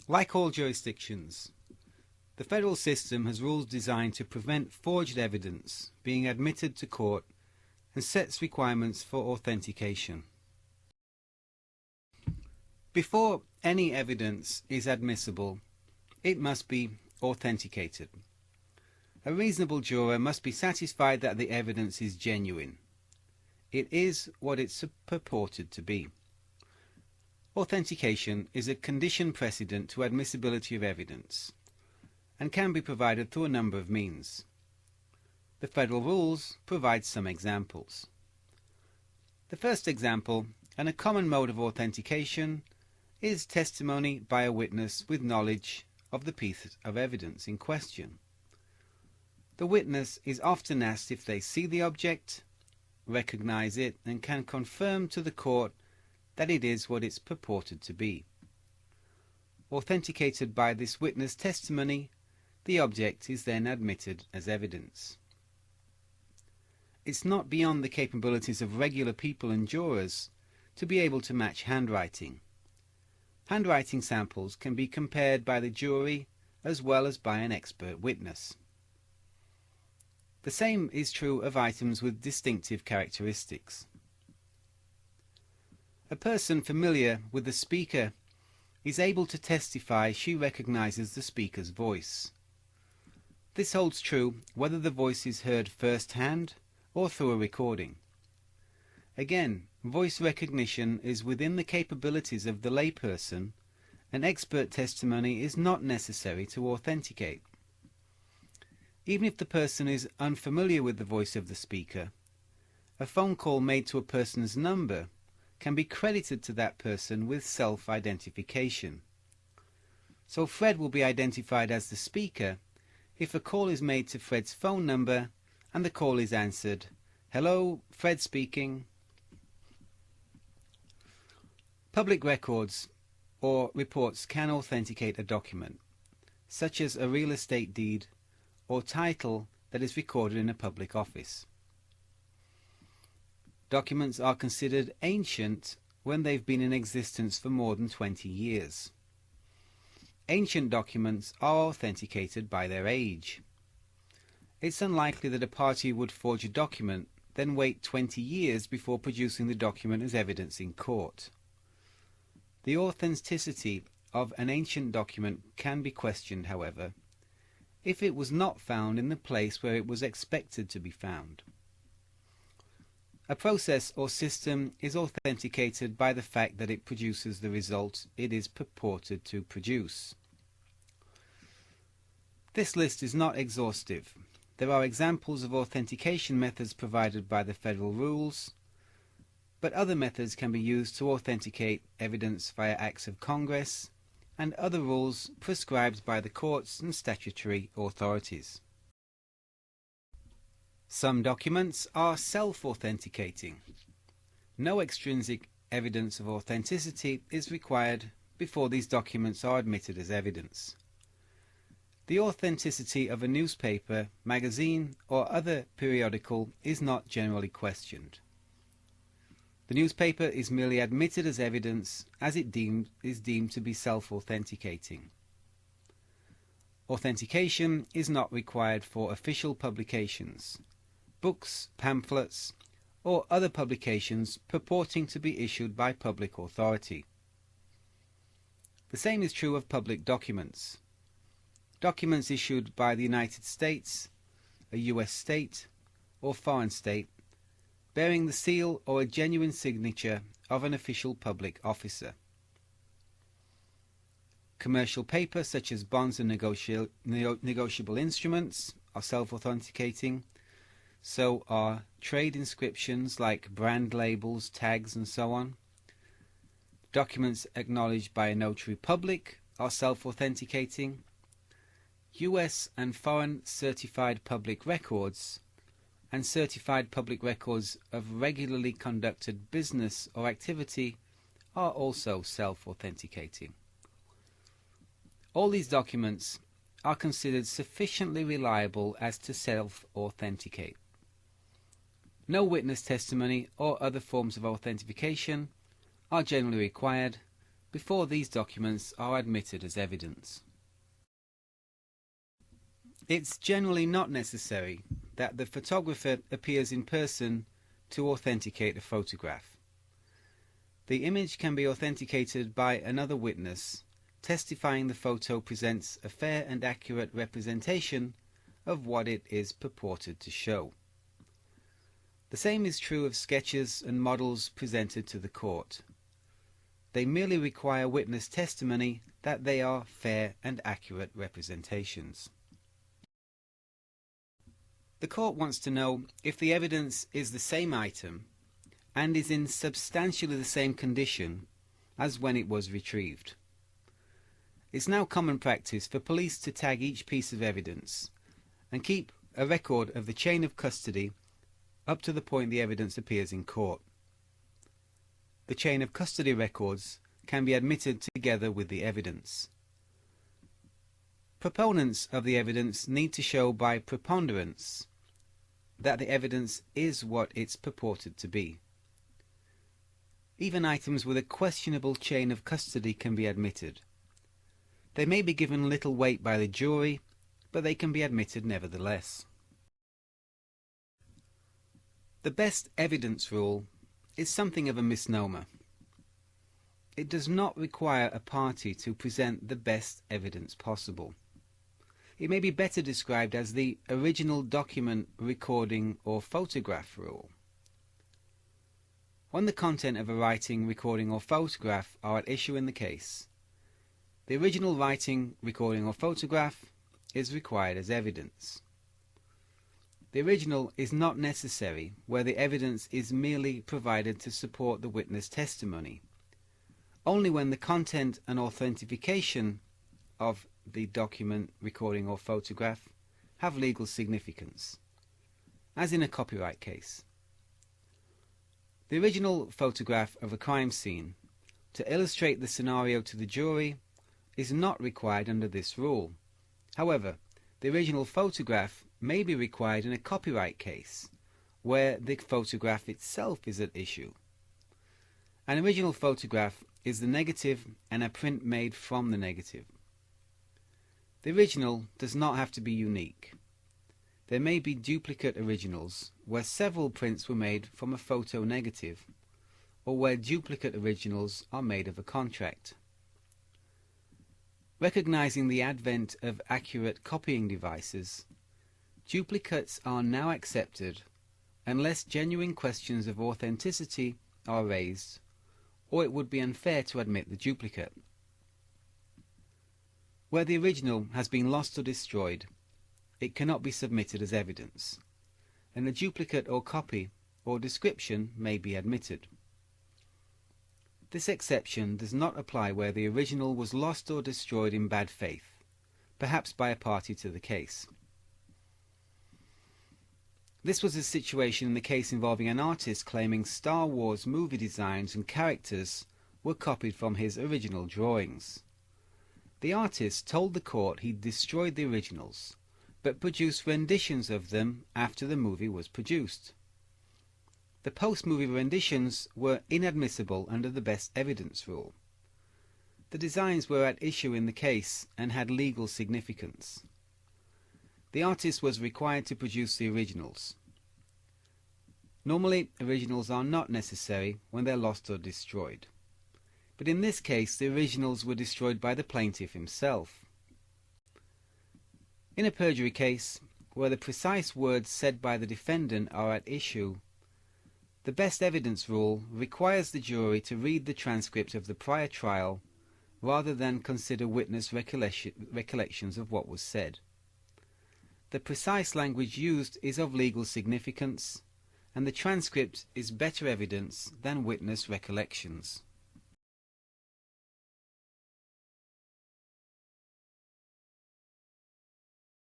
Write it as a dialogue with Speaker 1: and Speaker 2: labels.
Speaker 1: Like all jurisdictions, the federal system has rules designed to prevent forged evidence being admitted to court and sets requirements for authentication. Before any evidence is admissible, it must be authenticated. A reasonable juror must be satisfied that the evidence is genuine. It is what it's purported to be. Authentication is a condition precedent to admissibility of evidence and can be provided through a number of means. The federal rules provide some examples. The first example, and a common mode of authentication, is testimony by a witness with knowledge of the piece of evidence in question. The witness is often asked if they see the object, recognize it, and can confirm to the court that it is what it's purported to be. Authenticated by this witness testimony, the object is then admitted as evidence. It's not beyond the capabilities of regular people and jurors to be able to match handwriting. Handwriting samples can be compared by the jury as well as by an expert witness. The same is true of items with distinctive characteristics. A person familiar with the speaker is able to testify she recognizes the speaker's voice. This holds true whether the voice is heard first-hand or through a recording. Again, voice recognition is within the capabilities of the layperson, and expert testimony is not necessary to authenticate. Even if the person is unfamiliar with the voice of the speaker, a phone call made to a person's number can be credited to that person with self-identification. So Fred will be identified as the speaker if a call is made to Fred's phone number and the call is answered, "Hello, Fred speaking." Public records or reports can authenticate a document, such as a real estate deed or title that is recorded in a public office. Documents are considered ancient when they've been in existence for more than 20 years. Ancient documents are authenticated by their age. It's unlikely that a party would forge a document, then wait 20 years before producing the document as evidence in court. The authenticity of an ancient document can be questioned, however, if it was not found in the place where it was expected to be found. A process or system is authenticated by the fact that it produces the result it is purported to produce. This list is not exhaustive. There are examples of authentication methods provided by the federal rules, but other methods can be used to authenticate evidence via acts of Congress and other rules prescribed by the courts and statutory authorities. Some documents are self-authenticating. No extrinsic evidence of authenticity is required before these documents are admitted as evidence. The authenticity of a newspaper, magazine, or other periodical is not generally questioned. The newspaper is merely admitted as evidence as it is deemed to be self-authenticating. Authentication is not required for official publications, books, pamphlets, or other publications purporting to be issued by public authority. The same is true of public documents. Documents issued by the United States, a US state, or foreign state, bearing the seal or a genuine signature of an official public officer. Commercial paper such as bonds and negotiable instruments are self-authenticating. So are trade inscriptions like brand labels, tags, and so on. Documents acknowledged by a notary public are self-authenticating. US and foreign certified public records and certified public records of regularly conducted business or activity are also self-authenticating. All these documents are considered sufficiently reliable as to self-authenticate. No witness testimony or other forms of authentication are generally required before these documents are admitted as evidence. It's generally not necessary that the photographer appears in person to authenticate a photograph. The image can be authenticated by another witness, testifying the photo presents a fair and accurate representation of what it is purported to show. The same is true of sketches and models presented to the court. They merely require witness testimony that they are fair and accurate representations. The court wants to know if the evidence is the same item and is in substantially the same condition as when it was retrieved. It's now common practice for police to tag each piece of evidence and keep a record of the chain of custody up to the point the evidence appears in court. The chain of custody records can be admitted together with the evidence. Proponents of the evidence need to show by preponderance that the evidence is what it's purported to be. Even items with a questionable chain of custody can be admitted. They may be given little weight by the jury, but they can be admitted nevertheless. The best evidence rule is something of a misnomer. It does not require a party to present the best evidence possible. It may be better described as the original document, recording, or photograph rule. When the content of a writing, recording, or photograph are at issue in the case, the original writing, recording, or photograph is required as evidence. The original is not necessary where the evidence is merely provided to support the witness testimony, only when the content and authentication of the document, recording, or photograph have legal significance, as in a copyright case. The original photograph of a crime scene, to illustrate the scenario to the jury, is not required under this rule. However, the original photograph may be required in a copyright case, where the photograph itself is at issue. An original photograph is the negative and a print made from the negative. The original does not have to be unique. There may be duplicate originals where several prints were made from a photo negative, or where duplicate originals are made of a contract. Recognizing the advent of accurate copying devices, duplicates are now accepted unless genuine questions of authenticity are raised, or it would be unfair to admit the duplicate. Where the original has been lost or destroyed, it cannot be submitted as evidence, and a duplicate or copy or description may be admitted. This exception does not apply where the original was lost or destroyed in bad faith, perhaps by a party to the case. This was a situation in the case involving an artist claiming Star Wars movie designs and characters were copied from his original drawings. The artist told the court he destroyed the originals, but produced renditions of them after the movie was produced. The post-movie renditions were inadmissible under the best evidence rule. The designs were at issue in the case and had legal significance. The artist was required to produce the originals. Normally, originals are not necessary when they're lost or destroyed. But in this case, the originals were destroyed by the plaintiff himself. In a perjury case, where the precise words said by the defendant are at issue, the best evidence rule requires the jury to read the transcript of the prior trial rather than consider witness recollections of what was said. The precise language used is of legal significance, and the transcript is better evidence than witness recollections.